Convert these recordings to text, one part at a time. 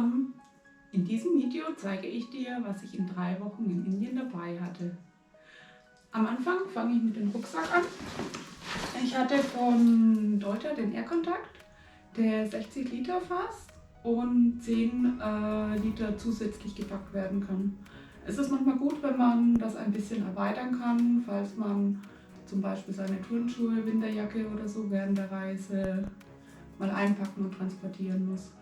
zusammen. In diesem Video zeige ich dir, was ich in 3 Wochen in Indien dabei hatte. Am Anfang fange ich mit dem Rucksack an. Ich hatte von Deuter den Air-Kontakt, der 60 Liter fasst und 10 Liter zusätzlich gepackt werden kann. Es ist manchmal gut, wenn man das ein bisschen erweitern kann, falls man zum Beispiel seine Turnschuhe, Winterjacke oder so während der Reise mal einpacken und transportieren muss.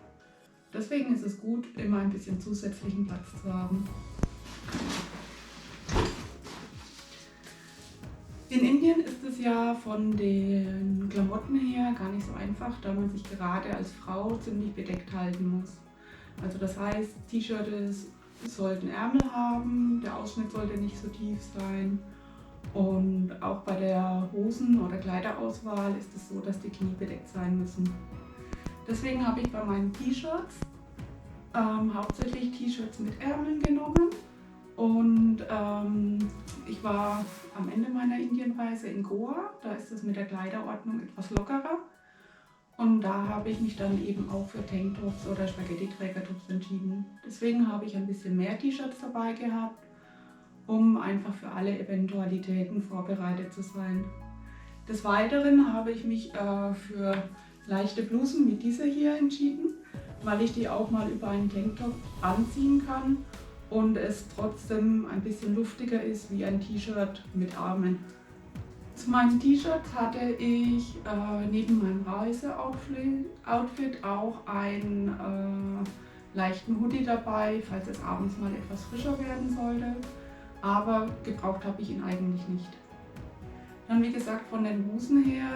Deswegen ist es gut, immer ein bisschen zusätzlichen Platz zu haben. In Indien ist es ja von den Klamotten her gar nicht so einfach, da man sich gerade als Frau ziemlich bedeckt halten muss. Also das heißt, T-Shirts sollten Ärmel haben, der Ausschnitt sollte nicht so tief sein und auch bei der Hosen- oder Kleiderauswahl ist es so, dass die Knie bedeckt sein müssen. Deswegen habe ich bei meinen T-Shirts hauptsächlich T-Shirts mit Ärmeln genommen und ich war am Ende meiner Indienreise in Goa, da ist es mit der Kleiderordnung etwas lockerer und da habe ich mich dann eben auch für Tanktops oder Spaghetti-Trägertops entschieden. Deswegen habe ich ein bisschen mehr T-Shirts dabei gehabt, um einfach für alle Eventualitäten vorbereitet zu sein. Des Weiteren habe ich mich für leichte Blusen wie diese hier entschieden, weil ich die auch mal über einen Tanktop anziehen kann und es trotzdem ein bisschen luftiger ist wie ein T-Shirt mit Armen. Zu meinen T-Shirts hatte ich neben meinem Reiseoutfit auch einen leichten Hoodie dabei, falls es abends mal etwas frischer werden sollte, aber gebraucht habe ich ihn eigentlich nicht. Dann wie gesagt von den Hosen her,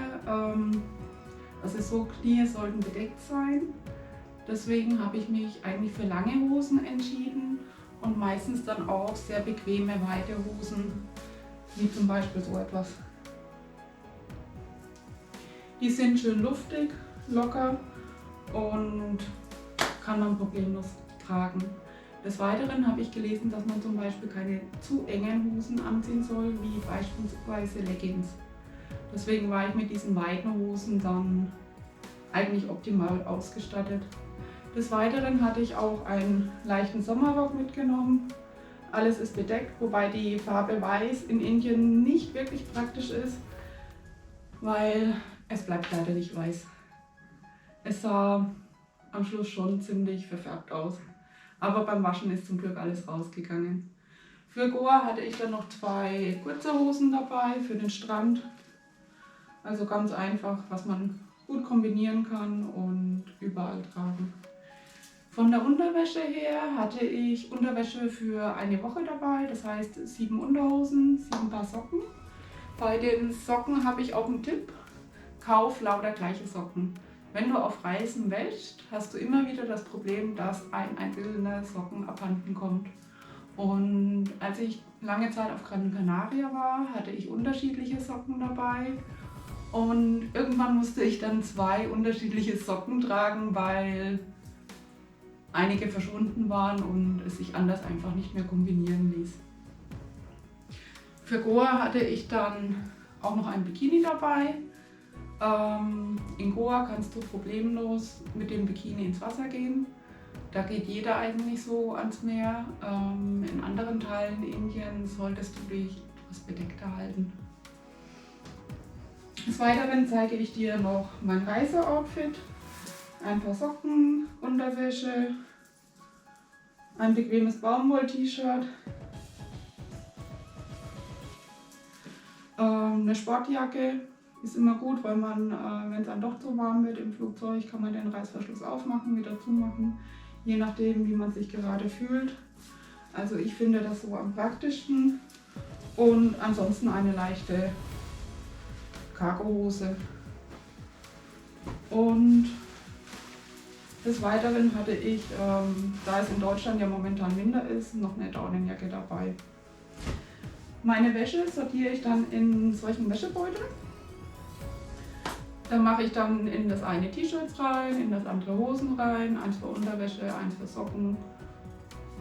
also so Knie sollten bedeckt sein. Deswegen habe ich mich eigentlich für lange Hosen entschieden und meistens dann auch sehr bequeme, weite Hosen, wie zum Beispiel so etwas. Die sind schön luftig, locker und kann man problemlos tragen. Des Weiteren habe ich gelesen, dass man zum Beispiel keine zu engen Hosen anziehen soll, wie beispielsweise Leggings. Deswegen war ich mit diesen weiten Hosen dann eigentlich optimal ausgestattet. Des Weiteren hatte ich auch einen leichten Sommerrock mitgenommen. Alles ist bedeckt, wobei die Farbe Weiß in Indien nicht wirklich praktisch ist, weil es bleibt leider nicht weiß. Es sah am Schluss schon ziemlich verfärbt aus, aber beim Waschen ist zum Glück alles rausgegangen. Für Goa hatte ich dann noch 2 kurze Hosen dabei für den Strand. Also ganz einfach, was man gut kombinieren kann und überall tragen. Von der Unterwäsche her hatte ich Unterwäsche für eine Woche dabei, das heißt 7 Unterhosen, 7 Paar Socken. Bei den Socken habe ich auch einen Tipp: Kauf lauter gleiche Socken. Wenn du auf Reisen wäschst, hast du immer wieder das Problem, dass ein einzelner Socken abhanden kommt. Und als ich lange Zeit auf Gran Canaria war, hatte ich unterschiedliche Socken dabei. Und irgendwann musste ich dann 2 unterschiedliche Socken tragen, weil einige verschwunden waren und es sich anders einfach nicht mehr kombinieren ließ. Für Goa hatte ich dann auch noch ein Bikini dabei. In Goa kannst du problemlos mit dem Bikini ins Wasser gehen. Da geht jeder eigentlich so ans Meer. In anderen Teilen Indiens solltest du dich etwas bedeckter halten. Des Weiteren zeige ich dir noch mein Reiseoutfit. Ein paar Socken, Unterwäsche, ein bequemes Baumwoll-T-Shirt, eine Sportjacke ist immer gut, weil man, wenn es dann doch zu warm wird im Flugzeug, kann man den Reißverschluss aufmachen, wieder zumachen, je nachdem wie man sich gerade fühlt. Also ich finde das so am praktischsten und ansonsten eine leichte Cargohose. Und des Weiteren hatte ich, da es in Deutschland ja momentan Winter ist, noch eine Daunenjacke dabei. Meine Wäsche sortiere ich dann in solchen Wäschebeutel. Da mache ich dann in das eine T-Shirts rein, in das andere Hosen rein, eins für Unterwäsche, eins für Socken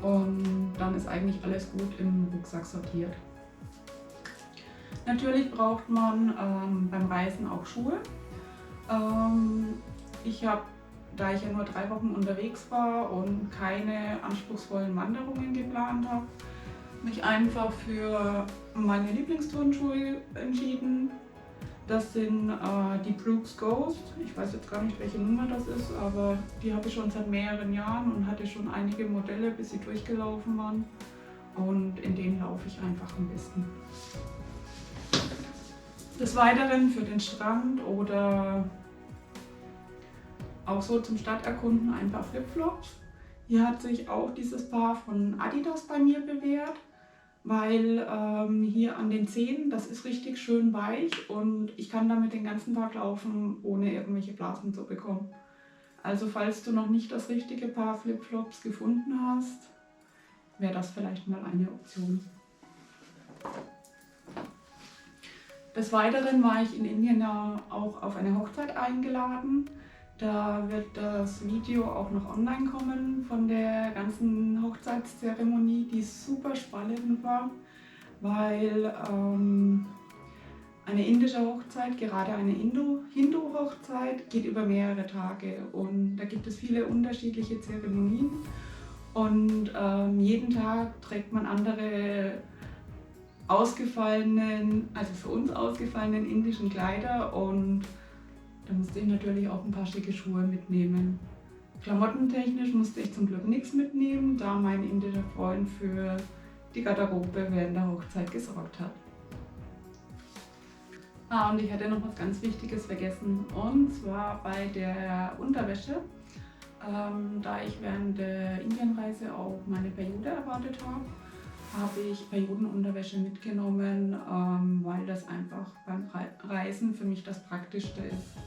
und dann ist eigentlich alles gut im Rucksack sortiert. Natürlich braucht man beim Reisen auch Schuhe. Ich habe da ich ja nur 3 Wochen unterwegs war und keine anspruchsvollen Wanderungen geplant habe, mich einfach für meine Lieblingsturnschuhe entschieden. Das sind die Brooks Ghost. Ich weiß jetzt gar nicht, welche Nummer das ist, aber die habe ich schon seit mehreren Jahren und hatte schon einige Modelle, bis sie durchgelaufen waren. Und in denen laufe ich einfach am besten. Des Weiteren für den Strand oder auch so zum Stadterkunden ein paar Flipflops. Hier hat sich auch dieses Paar von Adidas bei mir bewährt, weil hier an den Zehen, das ist richtig schön weich und ich kann damit den ganzen Tag laufen, ohne irgendwelche Blasen zu bekommen. Also falls du noch nicht das richtige Paar Flipflops gefunden hast, wäre das vielleicht mal eine Option. Des Weiteren war ich in Indien ja auch auf eine Hochzeit eingeladen. Da wird das Video auch noch online kommen von der ganzen Hochzeitszeremonie, die super spannend war, weil eine indische Hochzeit, gerade eine Hindu-Hochzeit, geht über mehrere Tage und da gibt es viele unterschiedliche Zeremonien und jeden Tag trägt man andere ausgefallenen, also für uns ausgefallenen indischen Kleider und da musste ich natürlich auch ein paar schicke Schuhe mitnehmen. Klamottentechnisch musste ich zum Glück nichts mitnehmen, da mein indischer Freund für die Garderobe während der Hochzeit gesorgt hat. Und ich hatte noch was ganz Wichtiges vergessen, und zwar bei der Unterwäsche. Da ich während der Indienreise auch meine Periode erwartet habe ich Periodenunterwäsche mitgenommen, weil das einfach beim Reisen für mich das Praktischste ist.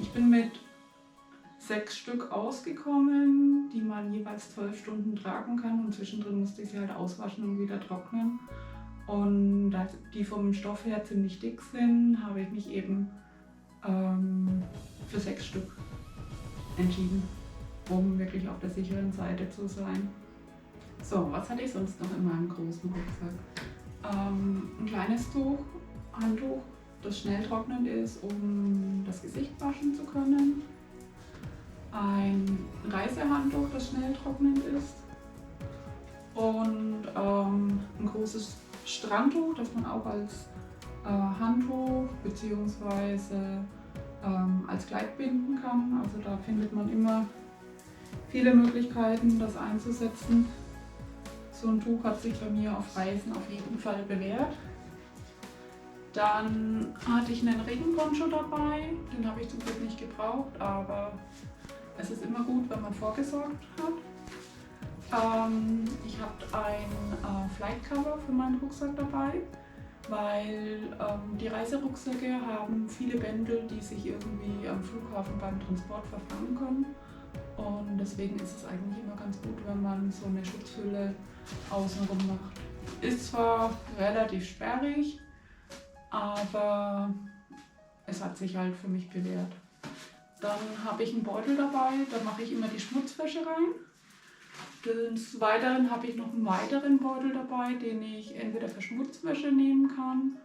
Ich bin mit 6 Stück ausgekommen, die man jeweils 12 Stunden tragen kann und zwischendrin musste ich sie halt auswaschen und wieder trocknen. Und da die vom Stoff her ziemlich dick sind, habe ich mich eben für 6 Stück entschieden, um wirklich auf der sicheren Seite zu sein. So, was hatte ich sonst noch in meinem großen Rucksack? Ein kleines Handtuch, das schnell trocknend ist, um das Gesicht waschen zu können. Ein Reisehandtuch, das schnell trocknend ist. Und ein großes Strandtuch, das man auch als Handtuch bzw. als Kleid binden kann. Also da findet man immer viele Möglichkeiten, das einzusetzen. So ein Tuch hat sich bei mir auf Reisen auf jeden Fall bewährt. Dann hatte ich einen Regenponcho dabei, den habe ich zum Glück nicht gebraucht, aber es ist immer gut, wenn man vorgesorgt hat. Ich habe ein Flightcover für meinen Rucksack dabei, weil die Reiserucksäcke haben viele Bändel, die sich irgendwie am Flughafen beim Transport verfangen können. Und deswegen ist es eigentlich immer ganz gut, wenn man so eine Schutzhülle außenrum macht. Ist zwar relativ sperrig, aber es hat sich halt für mich bewährt. Dann habe ich einen Beutel dabei, da mache ich immer die Schmutzwäsche rein. Des Weiteren habe ich noch einen weiteren Beutel dabei, den ich entweder für Schmutzwäsche nehmen kann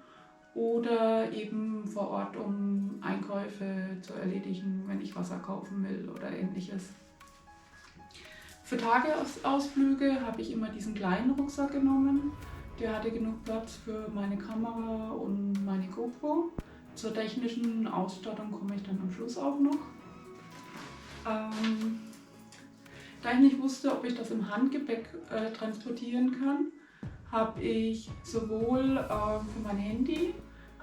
oder eben vor Ort, um Einkäufe zu erledigen, wenn ich Wasser kaufen will oder ähnliches. Für Tagesausflüge habe ich immer diesen kleinen Rucksack genommen. Der hatte genug Platz für meine Kamera und meine GoPro. Zur technischen Ausstattung komme ich dann am Schluss auch noch. Da ich nicht wusste, ob ich das im Handgepäck transportieren kann, habe ich sowohl für mein Handy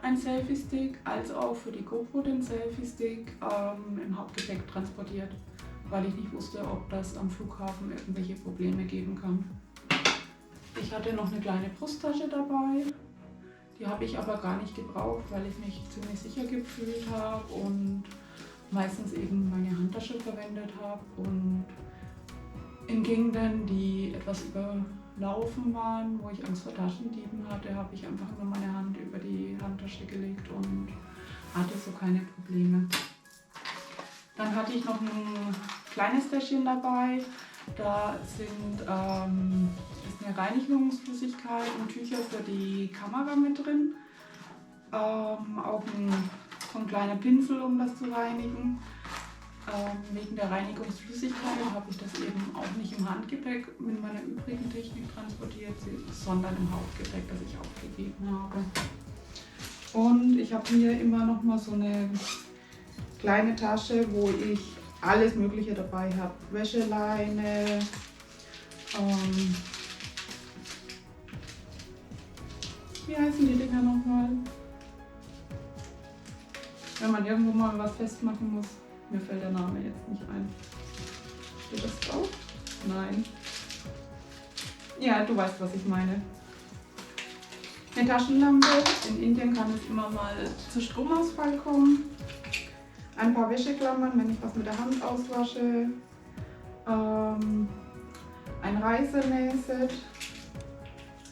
einen Selfie-Stick als auch für die GoPro den Selfie-Stick im Hauptgepäck transportiert, weil ich nicht wusste, ob das am Flughafen irgendwelche Probleme geben kann. Ich hatte noch eine kleine Brusttasche dabei, die habe ich aber gar nicht gebraucht, weil ich mich ziemlich sicher gefühlt habe und meistens eben meine Handtasche verwendet habe. Und in Gegenden, die etwas überlaufen waren, wo ich Angst vor Taschendieben hatte, habe ich einfach nur meine Hand über die Handtasche gelegt und hatte so keine Probleme. Dann hatte ich noch ein kleines Täschchen dabei. Da ist eine Reinigungsflüssigkeit und Tücher für die Kamera mit drin. Auch so ein kleiner Pinsel, um das zu reinigen. Wegen der Reinigungsflüssigkeit habe ich das eben auch nicht im Handgepäck mit meiner übrigen Technik transportiert, sondern im Hauptgepäck, das ich aufgegeben habe. Und ich habe hier immer noch mal so eine kleine Tasche, wo ich alles Mögliche dabei habe. Wäscheleine, wie heißen die Dinger nochmal? Wenn man irgendwo mal was festmachen muss. Mir fällt der Name jetzt nicht ein. Steht das drauf? Nein. Ja, du weißt, was ich meine. Eine Taschenlampe. In Indien kann es immer mal zu Stromausfall kommen. Ein paar Wäscheklammern, wenn ich was mit der Hand auswasche. Ein Reisenähset.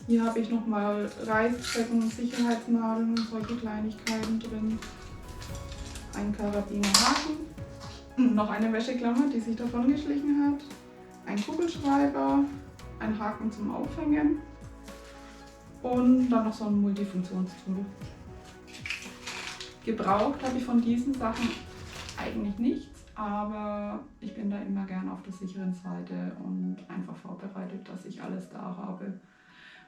Hier habe ich nochmal Reißzwecken, Sicherheitsnadeln, solche Kleinigkeiten drin. Ein Karabinerhaken. Noch eine Wäscheklammer, die sich davon geschlichen hat. Ein Kugelschreiber. Ein Haken zum Aufhängen. Und dann noch so ein Multifunktionstool. Gebraucht habe ich von diesen Sachen eigentlich nichts, aber ich bin da immer gern auf der sicheren Seite und einfach vorbereitet, dass ich alles da habe.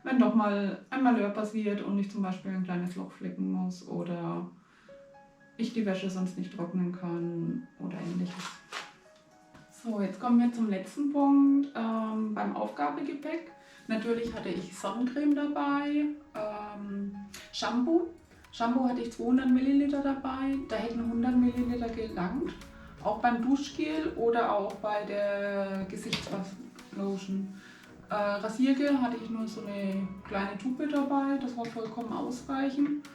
Wenn doch mal ein Malheur passiert und ich zum Beispiel ein kleines Loch flicken muss oder ich die Wäsche sonst nicht trocknen kann oder ähnliches. So, jetzt kommen wir zum letzten Punkt, beim Aufgabegepäck. Natürlich hatte ich Sonnencreme dabei, Shampoo. Shampoo hatte ich 200 ml dabei, da hätten 100 ml gelangt. Auch beim Duschgel oder auch bei der Gesichtslotion. Rasiergel hatte ich nur so eine kleine Tube dabei, das war vollkommen ausreichend.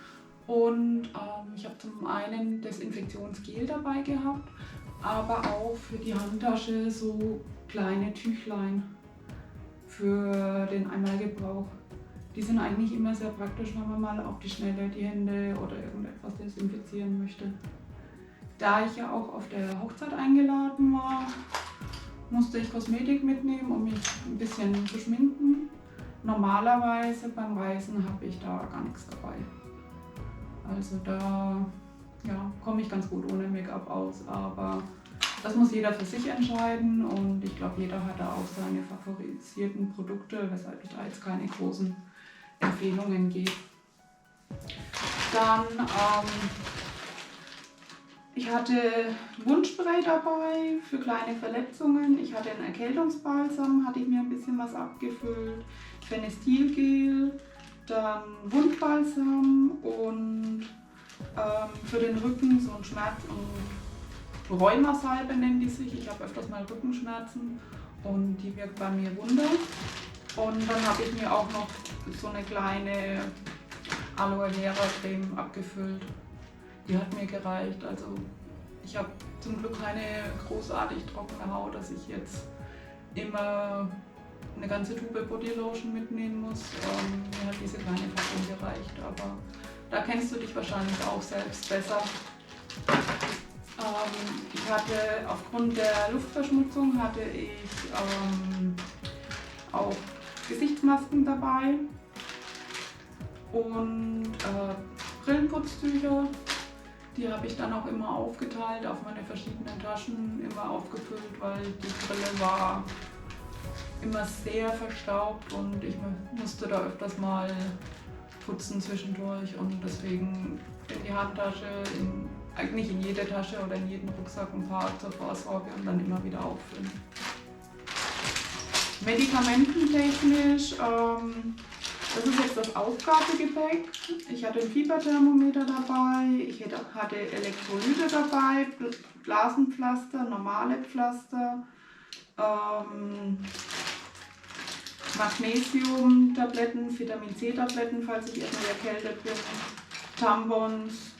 Und ich habe zum einen Desinfektionsgel dabei gehabt, aber auch für die Handtasche so kleine Tüchlein für den Einmalgebrauch. Die sind eigentlich immer sehr praktisch, wenn man mal auf die Schnelle die Hände oder irgendetwas desinfizieren möchte. Da ich ja auch auf der Hochzeit eingeladen war, musste ich Kosmetik mitnehmen, um mich ein bisschen zu schminken. Normalerweise beim Reisen habe ich da gar nichts dabei. Also da komme ich ganz gut ohne Make-up aus, aber das muss jeder für sich entscheiden und ich glaube, jeder hat da auch seine favorisierten Produkte, weshalb ich da jetzt keine großen Empfehlungen gebe. Dann, ich hatte Wundspray dabei für kleine Verletzungen. Ich hatte einen Erkältungsbalsam, hatte ich mir ein bisschen was abgefüllt. Fenestilgel, dann Wundbalsam und für den Rücken so ein Schmerz- und Rheumasalbe nennen die sich. Ich habe öfters mal Rückenschmerzen und die wirkt bei mir Wunder. Und dann habe ich mir auch noch so eine kleine Aloe Vera Creme abgefüllt. Die hat mir gereicht. Also ich habe zum Glück keine großartig trockene Haut, dass ich jetzt immer eine ganze Tube Bodylotion mitnehmen muss. Mir hat diese kleine Packung gereicht, aber da kennst du dich wahrscheinlich auch selbst besser. Ich hatte aufgrund der Luftverschmutzung hatte ich auch Gesichtsmasken dabei und Brillenputztücher. Die habe ich dann auch immer aufgeteilt auf meine verschiedenen Taschen, immer aufgefüllt, weil die Brille war immer sehr verstaubt und ich musste da öfters mal putzen zwischendurch und deswegen in die Handtasche, eigentlich in jede Tasche oder in jeden Rucksack ein paar zur Vorsorge und dann immer wieder auffüllen. Medikamententechnisch, das ist jetzt das Aufgabegepäck. Ich hatte ein Fieberthermometer dabei, ich hatte Elektrolyte dabei, Blasenpflaster, normale Pflaster, Magnesium-Tabletten, Vitamin C-Tabletten, falls ich irgendwie erkältet bin, Tampons,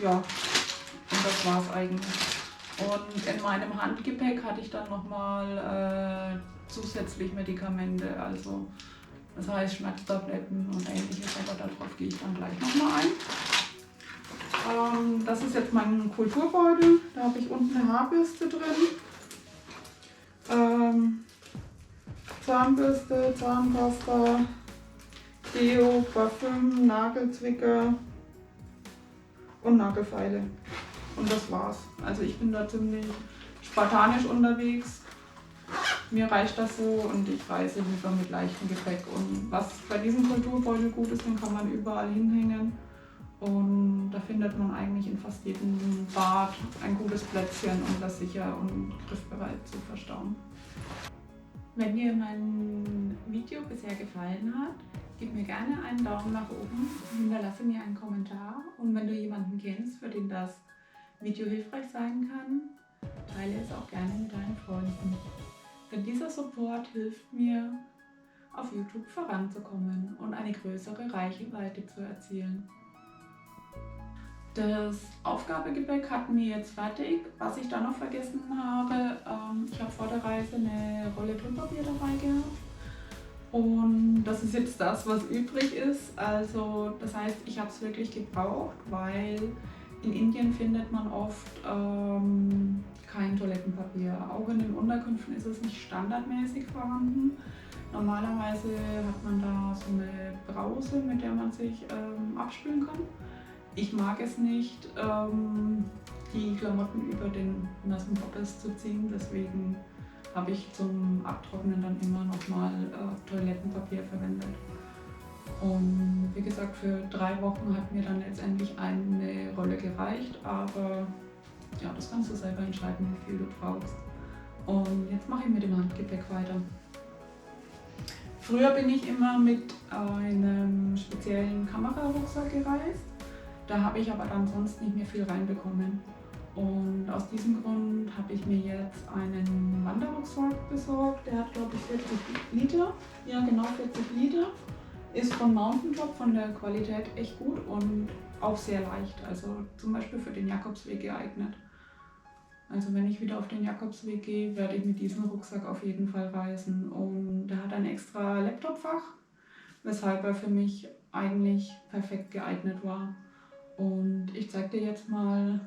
ja, und das war's eigentlich. Und in meinem Handgepäck hatte ich dann nochmal zusätzlich Medikamente, also das heißt Schmerztabletten und ähnliches, aber darauf gehe ich dann gleich nochmal ein. Das ist jetzt mein Kulturbeutel, da habe ich unten eine Haarbürste drin. Zahnbürste, Zahnpasta, Deo, Parfüm, Nagelzwicker und Nagelfeile. Und das war's. Also ich bin da ziemlich spartanisch unterwegs. Mir reicht das so und ich reise lieber mit leichtem Gepäck. Und was bei diesem Kulturbeutel gut ist, den kann man überall hinhängen. Und da findet man eigentlich in fast jedem Bad ein gutes Plätzchen, um das sicher und griffbereit zu verstauen. Wenn dir mein Video bisher gefallen hat, gib mir gerne einen Daumen nach oben, hinterlasse mir einen Kommentar und wenn du jemanden kennst, für den das Video hilfreich sein kann, teile es auch gerne mit deinen Freunden. Denn dieser Support hilft mir, auf YouTube voranzukommen und eine größere Reichweite zu erzielen. Das Aufgabegepäck hatten wir jetzt fertig. Was ich da noch vergessen habe, ich habe vor der Reise eine Rolle Klopapier dabei gehabt. Und das ist jetzt das, was übrig ist. Also das heißt, ich habe es wirklich gebraucht, weil in Indien findet man oft kein Toilettenpapier. Auch in den Unterkünften ist es nicht standardmäßig vorhanden. Normalerweise hat man da so eine Brause, mit der man sich abspülen kann. Ich mag es nicht, die Klamotten über den nassen Poppes zu ziehen, deswegen habe ich zum Abtrocknen dann immer nochmal Toilettenpapier verwendet. Und wie gesagt, für 3 Wochen hat mir dann letztendlich eine Rolle gereicht, aber ja, das kannst du selber entscheiden, wie viel du brauchst. Und jetzt mache ich mit dem Handgepäck weiter. Früher bin ich immer mit einem speziellen Kamerarucksack gereist. Da habe ich aber dann sonst nicht mehr viel reinbekommen. Und aus diesem Grund habe ich mir jetzt einen Wanderrucksack besorgt. Der hat, glaube ich, 40 Liter. Ja, genau 40 Liter. Ist von Mountain Top, von der Qualität echt gut und auch sehr leicht. Also zum Beispiel für den Jakobsweg geeignet. Also wenn ich wieder auf den Jakobsweg gehe, werde ich mit diesem Rucksack auf jeden Fall reisen. Und der hat ein extra Laptopfach, weshalb er für mich eigentlich perfekt geeignet war. Und ich zeige dir jetzt mal,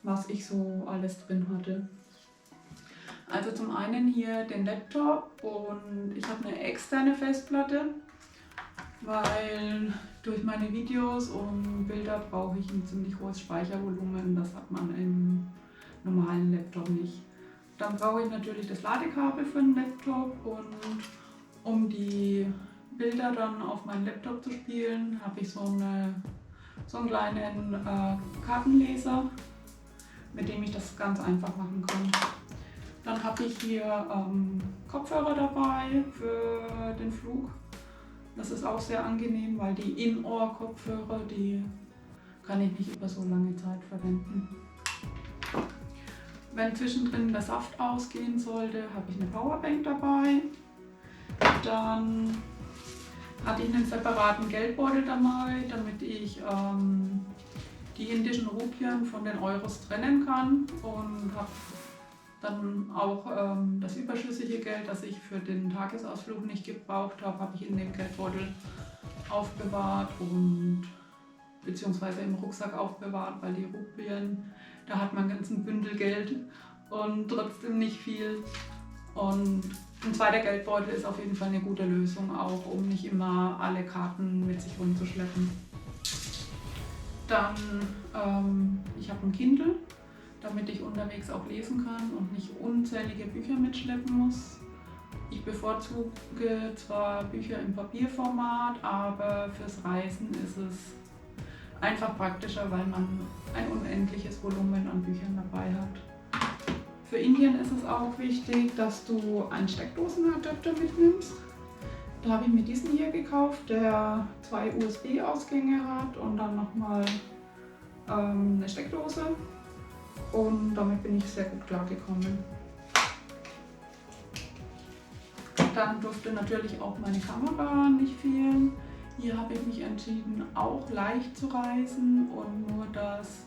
was ich so alles drin hatte. Also zum einen hier den Laptop und ich habe eine externe Festplatte, weil durch meine Videos und Bilder brauche ich ein ziemlich hohes Speichervolumen. Das hat man im normalen Laptop nicht. Dann brauche ich natürlich das Ladekabel für den Laptop und um die Bilder dann auf meinen Laptop zu spielen, habe ich so einen kleinen Kartenleser, mit dem ich das ganz einfach machen kann. Dann habe ich hier Kopfhörer dabei für den Flug. Das ist auch sehr angenehm, weil die In-Ohr-Kopfhörer, die kann ich nicht über so lange Zeit verwenden. Wenn zwischendrin der Saft ausgehen sollte, habe ich eine Powerbank dabei. Dann hatte ich einen separaten Geldbeutel dabei, damit ich die indischen Rupien von den Euros trennen kann und habe dann auch das überschüssige Geld, das ich für den Tagesausflug nicht gebraucht habe, habe ich in dem Geldbeutel aufbewahrt und beziehungsweise im Rucksack aufbewahrt, weil die Rupien, da hat man einen ganzen Bündel Geld und trotzdem nicht viel. Und ein zweiter Geldbeutel ist auf jeden Fall eine gute Lösung, auch um nicht immer alle Karten mit sich rumzuschleppen. Dann, ich habe ein Kindle, damit ich unterwegs auch lesen kann und nicht unzählige Bücher mitschleppen muss. Ich bevorzuge zwar Bücher im Papierformat, aber fürs Reisen ist es einfach praktischer, weil man ein unendliches Volumen an Büchern dabei hat. Für Indien ist es auch wichtig, dass du einen Steckdosenadapter mitnimmst. Da habe ich mir diesen hier gekauft, der 2 USB-Ausgänge hat und dann nochmal eine Steckdose. Und damit bin ich sehr gut klargekommen. Dann durfte natürlich auch meine Kamera nicht fehlen. Hier habe ich mich entschieden, auch leicht zu reisen und nur das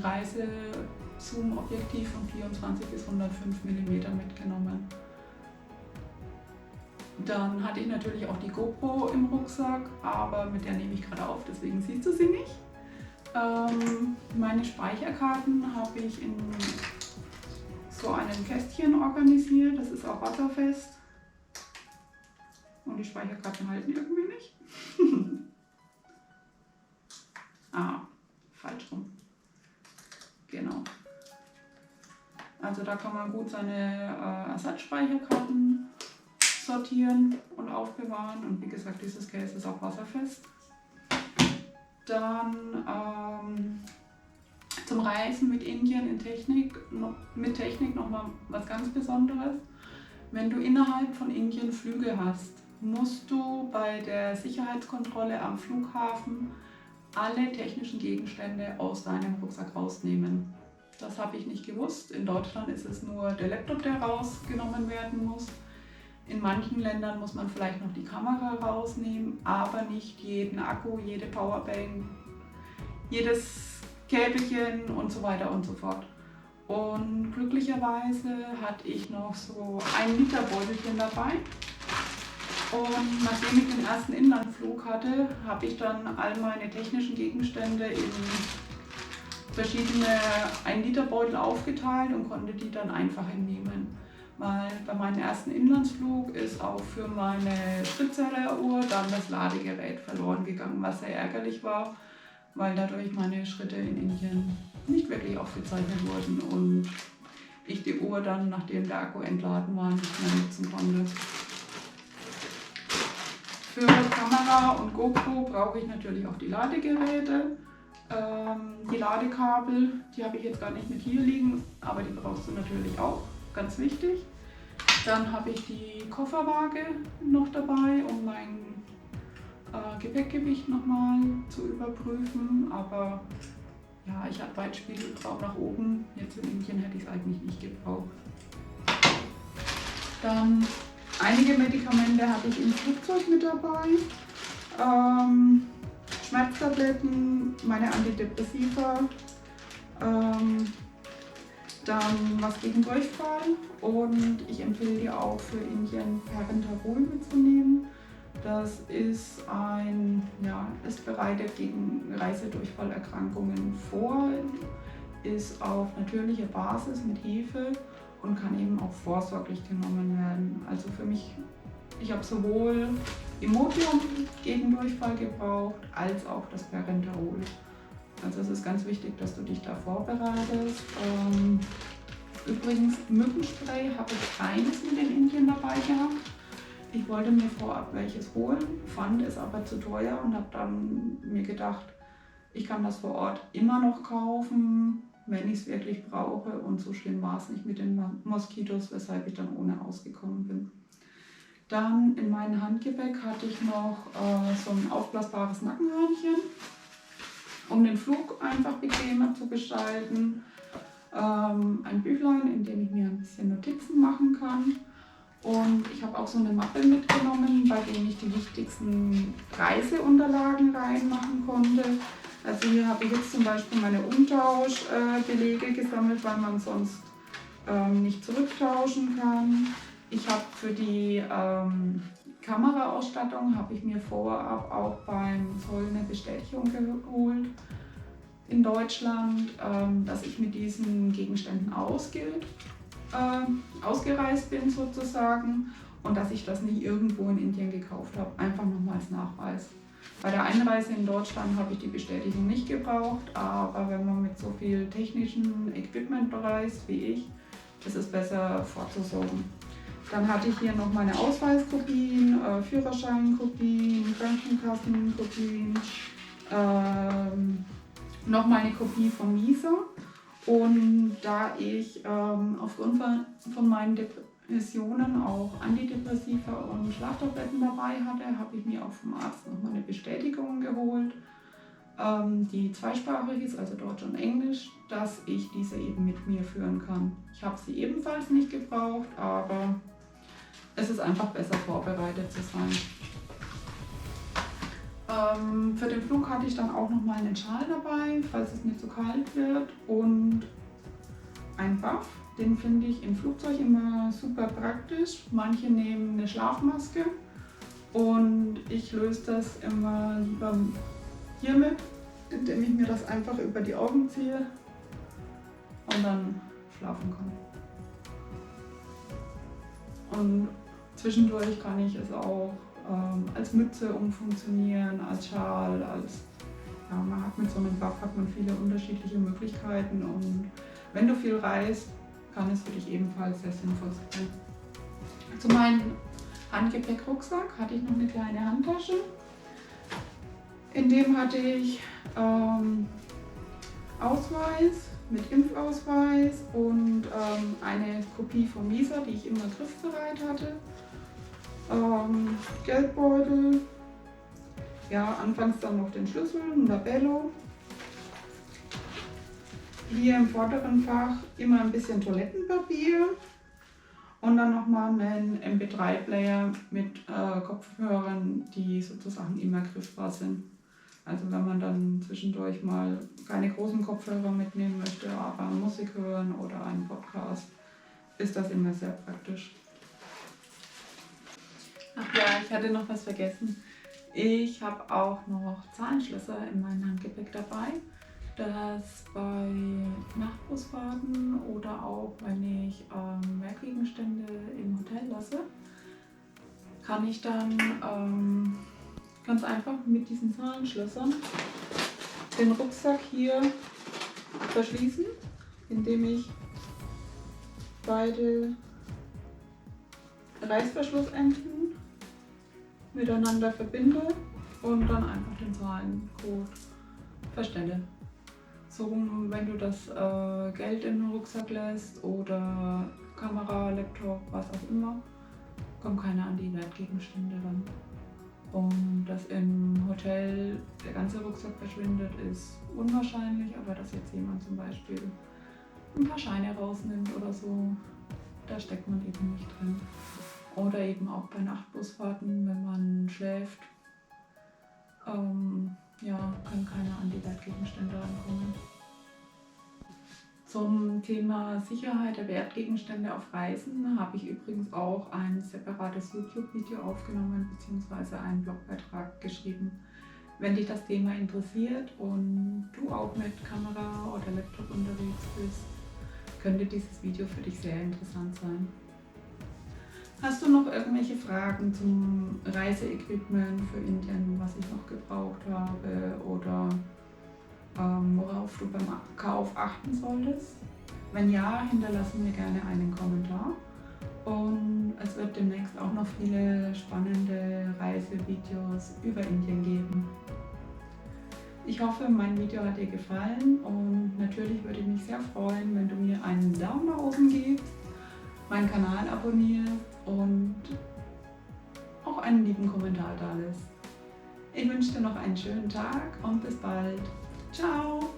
Reise-Zoom-Objektiv von 24 bis 105 mm mitgenommen. Dann hatte ich natürlich auch die GoPro im Rucksack, aber mit der nehme ich gerade auf, deswegen siehst du sie nicht. Meine Speicherkarten habe ich in so einem Kästchen organisiert, das ist auch wasserfest. Und die Speicherkarten halten irgendwie nicht. Falsch rum. Also da kann man gut seine Ersatzspeicherkarten sortieren und aufbewahren. Und wie gesagt, dieses Case ist auch wasserfest. Dann zum Reisen mit Indien mit Technik nochmal was ganz Besonderes. Wenn du innerhalb von Indien Flüge hast, musst du bei der Sicherheitskontrolle am Flughafen alle technischen Gegenstände aus deinem Rucksack rausnehmen. Das habe ich nicht gewusst. In Deutschland ist es nur der Laptop, der rausgenommen werden muss. In manchen Ländern muss man vielleicht noch die Kamera rausnehmen, aber nicht jeden Akku, jede Powerbank, jedes Käbelchen und so weiter und so fort. Und glücklicherweise hatte ich noch so 1 Liter Beutelchen dabei. Und nachdem ich den ersten Inlandflug hatte, habe ich dann all meine technischen Gegenstände in verschiedene 1 Liter Beutel aufgeteilt und konnte die dann einfach entnehmen. Weil bei meinem ersten Inlandsflug ist auch für meine Schrittzähleruhr dann das Ladegerät verloren gegangen, was sehr ärgerlich war, weil dadurch meine Schritte in Indien nicht wirklich aufgezeichnet wurden und ich die Uhr dann, nachdem der Akku entladen war, nicht mehr nutzen konnte. Für Kamera und GoPro brauche ich natürlich auch die Ladegeräte. Die Ladekabel, die habe ich jetzt gar nicht mit hier liegen, aber die brauchst du natürlich auch, ganz wichtig. Dann habe ich die Kofferwaage noch dabei, um mein Gepäckgewicht nochmal zu überprüfen. Aber ja, ich habe Weitspiegelraum nach oben, jetzt in Indien hätte ich es eigentlich nicht gebraucht. Dann einige Medikamente habe ich im Flugzeug mit dabei. Schmerztabletten, meine Antidepressiva, dann was gegen Durchfall und ich empfehle dir auch für Indien Perinterol mitzunehmen. Das ist es bereitet gegen Reisedurchfallerkrankungen vor, ist auf natürlicher Basis mit Hefe und kann eben auch vorsorglich genommen werden. Also für mich, ich habe sowohl Imodium gegen Durchfall gebraucht, als auch das Perinterol. Also es ist ganz wichtig, dass du dich da vorbereitest. Übrigens, Mückenspray habe ich keines mit in Indien dabei gehabt. Ich wollte mir vorab welches holen, fand es aber zu teuer und habe dann mir gedacht, ich kann das vor Ort immer noch kaufen, wenn ich es wirklich brauche. Und so schlimm war es nicht mit den Moskitos, weshalb ich dann ohne ausgekommen bin. Dann in meinem Handgepäck hatte ich noch so ein aufblasbares Nackenhörnchen, um den Flug einfach bequemer zu gestalten. Ein Büchlein, in dem ich mir ein bisschen Notizen machen kann. Und ich habe auch so eine Mappe mitgenommen, bei der ich die wichtigsten Reiseunterlagen reinmachen konnte. Also hier habe ich jetzt zum Beispiel meine Umtauschbelege gesammelt, weil man sonst nicht zurücktauschen kann. Ich habe für die Kameraausstattung habe ich mir vorab auch beim Zoll eine Bestätigung geholt in Deutschland, dass ich mit diesen Gegenständen ausgereist bin sozusagen und dass ich das nicht irgendwo in Indien gekauft habe, einfach nochmal als Nachweis. Bei der Einreise in Deutschland habe ich die Bestätigung nicht gebraucht, aber wenn man mit so viel technischem Equipment bereist wie ich, ist es besser vorzusorgen. Dann hatte ich hier noch meine Ausweiskopien, Führerscheinkopien, Krankenkassenkopien, noch meine Kopie von Visa. Und da ich aufgrund von meinen Depressionen auch Antidepressiva und Schlaftabletten dabei hatte, habe ich mir auch vom Arzt nochmal eine Bestätigung geholt, die zweisprachig ist, also Deutsch und Englisch, dass ich diese eben mit mir führen kann. Ich habe sie ebenfalls nicht gebraucht, aber es ist einfach besser vorbereitet zu sein. Für den Flug hatte ich dann auch noch mal einen Schal dabei, falls es mir zu kalt wird, und ein Buff. Den finde ich im Flugzeug immer super praktisch. Manche nehmen eine Schlafmaske und ich löse das immer lieber hiermit, indem ich mir das einfach über die Augen ziehe und dann schlafen kann. Und zwischendurch kann ich es auch als Mütze umfunktionieren, als Schal, man hat mit so einem Buff hat man viele unterschiedliche Möglichkeiten und wenn du viel reist, kann es für dich ebenfalls sehr sinnvoll sein. Zu meinem Handgepäck-Rucksack hatte ich noch eine kleine Handtasche. In dem hatte ich Ausweis mit Impfausweis und eine Kopie vom Visa, die ich immer griffbereit hatte. Geldbeutel, ja, anfangs dann noch den Schlüssel, ein Labello. Hier im vorderen Fach immer ein bisschen Toilettenpapier und dann nochmal einen MP3-Player mit Kopfhörern, die sozusagen immer griffbar sind. Also wenn man dann zwischendurch mal keine großen Kopfhörer mitnehmen möchte, aber Musik hören oder einen Podcast, ist das immer sehr praktisch. Ach ja, ich hatte noch was vergessen. Ich habe auch noch Zahlenschlösser in meinem Handgepäck dabei. Das bei Nachtbusfahrten oder auch wenn ich Wertgegenstände im Hotel lasse, kann ich dann ganz einfach mit diesen Zahlenschlössern den Rucksack hier verschließen, indem ich beide Reißverschlussenden miteinander verbinde und dann einfach den Zahlencode verstelle. So, wenn du das Geld in den Rucksack lässt oder Kamera, Laptop, was auch immer, kommt keiner an die Wertgegenstände ran. Und dass im Hotel der ganze Rucksack verschwindet, ist unwahrscheinlich, aber dass jetzt jemand zum Beispiel ein paar Scheine rausnimmt oder so, da steckt man eben nicht drin. Oder eben auch bei Nachtbusfahrten, wenn man schläft, ja, kann keiner an die Wertgegenstände rankommen. Zum Thema Sicherheit der Wertgegenstände auf Reisen habe ich übrigens auch ein separates YouTube-Video aufgenommen bzw. einen Blogbeitrag geschrieben. Wenn dich das Thema interessiert und du auch mit Kamera oder Laptop unterwegs bist, könnte dieses Video für dich sehr interessant sein. Hast du noch irgendwelche Fragen zum Reiseequipment für Indien, was ich noch gebraucht habe oder worauf du beim Kauf achten solltest? Wenn ja, hinterlasse mir gerne einen Kommentar. Und es wird demnächst auch noch viele spannende Reisevideos über Indien geben. Ich hoffe, mein Video hat dir gefallen und natürlich würde ich mich sehr freuen, wenn du mir einen Daumen nach oben gibst, meinen Kanal abonnierst und auch einen lieben Kommentar da lässt. Ich wünsche dir noch einen schönen Tag und bis bald. Ciao!